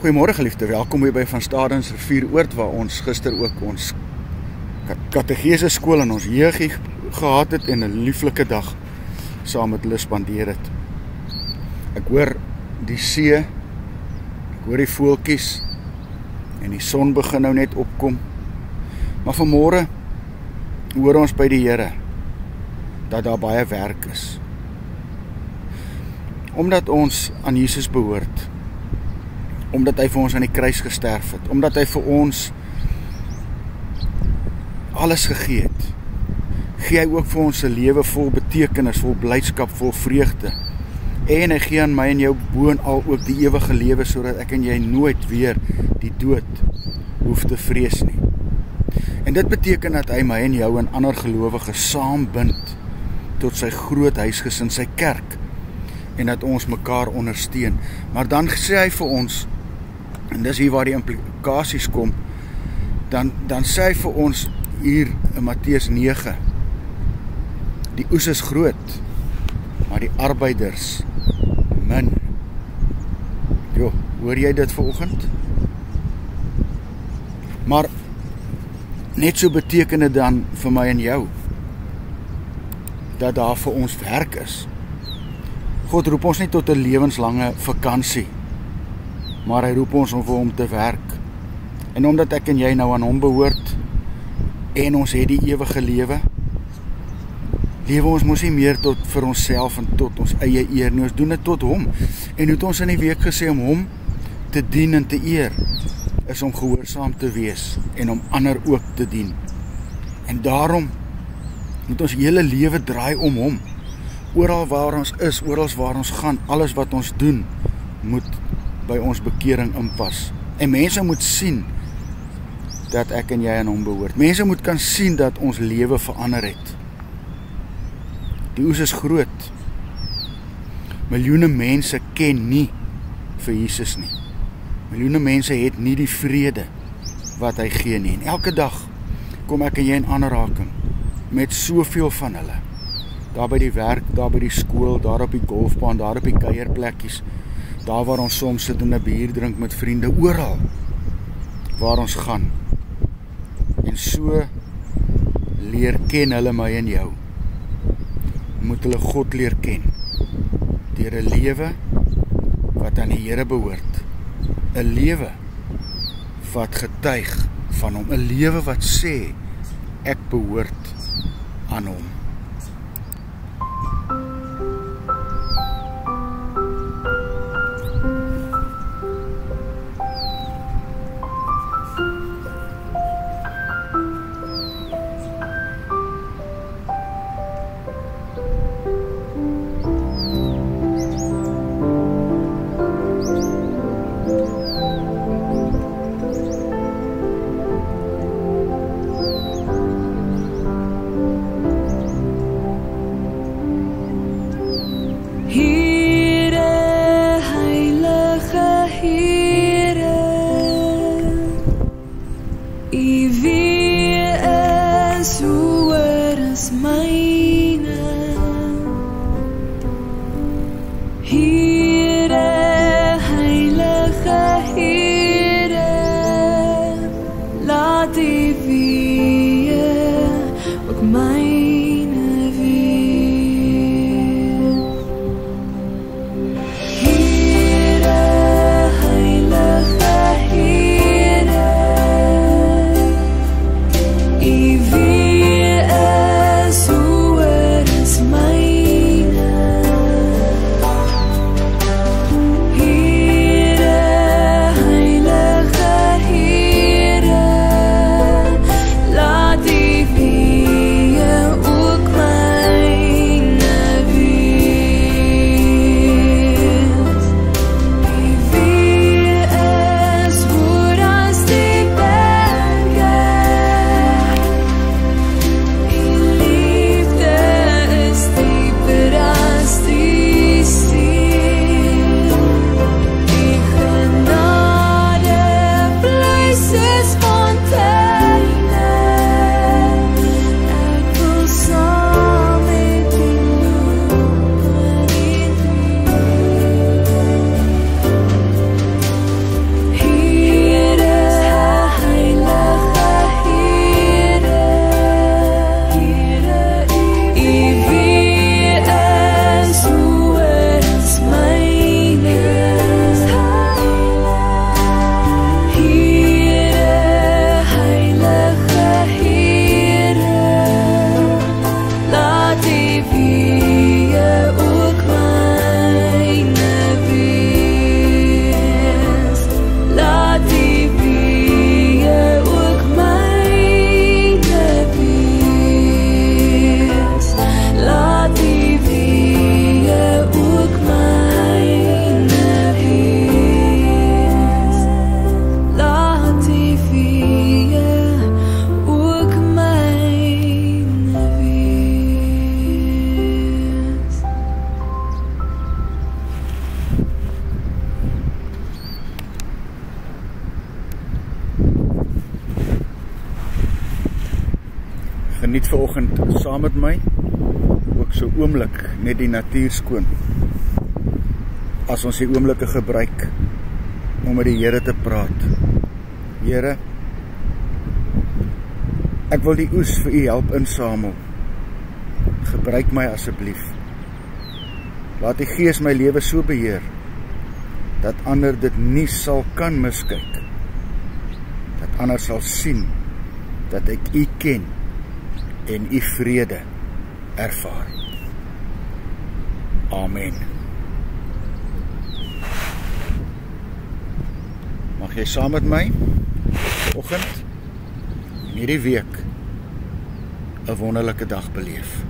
Goeiemôre geliefde, welkom hier by Van Stadens Rivieroord, waar ons gister ook ons kategese skool in ons jeugie gehad het en 'n lieflike dag saam met hulle spandeer het. Ek hoor die see, ek hoor die voeltjies en die son begin nou net opkom. Maar vanmôre hoor ons by die Here dat daar baie werk is. Omdat ons aan Jesus behoort, omdat hy vir ons aan die kruis gesterf het, omdat hy vir ons alles gegee het, gee hy ook vir ons 'n lewe vol betekenis, vol blydskap, vol vreugde. En hy gee aan my en jou boonal ook die ewige lewe, sodat ek en jy nooit weer die dood hoef te vrees nie. En dit beteken dat hy my en jou en ander gelowiges saambind tot sy groot huisgesin, sy kerk, en dat ons mekaar ondersteun. Maar dan sê hy vir ons, en dis hier waar die implikasies kom, dan sê hy vir ons hier in Matteus 9, die oes is groot, maar die arbeiders min. Jo, hoor jy dit vanoggend? Maar net so beteken dit dan vir my en jou, dat daar vir ons werk is. God roep ons nie tot 'n lewenslange vakansie, maar hy roep ons om vir hom te werk. En omdat ek en jy nou aan hom behoort, en ons het die ewige lewe ons mos nie meer tot vir onsself en tot ons eie eer nie, ons doen dit tot hom. En hoe het ons in die week gesê, om hom te dien en te eer, is om gehoorsaam te wees, en om ander ook te dien. En daarom moet ons hele lewe draai om hom. Oral waar ons is, oral waar ons gaan, alles wat ons doen, moet by ons bekering inpas. En mense moet sien dat ek en jy aan hom behoort. Mense moet kan sien dat ons lewe verander het. Die oes is groot. Miljoene mense ken nie vir Jesus nie. Miljoene mense het nie die vrede wat hy gee nie. En elke dag kom ek en jy in aanraking met soveel van hulle. Daar by die werk, daar by die skool, daar op die golfbaan, daar op die kuierplekkies, daar waar ons soms sit en 'n bier drink met vriende, oral waar ons gaan. En so leer ken hulle my en jou. Moet hulle God leer ken deur 'n lewe wat aan die Here behoort, 'n lewe wat getuig van hom, 'n lewe wat sê ek behoort aan hom. Wie is hoe oggend saam met my, ook so oomblik net die natuur skoon. As ons die oomblikke gebruik om met die Here te praat. Here, ek wil die oes vir u help insamel. Gebruik my asseblief. Laat die Gees my lewe so beheer, dat ander dit nie sal kan miskyk. Dat ander sal sien, dat ek u ken, en u vrede ervaar. Amen. Mag jy saam met my, oggend, en hierdie week, 'n wonderlike dag beleef.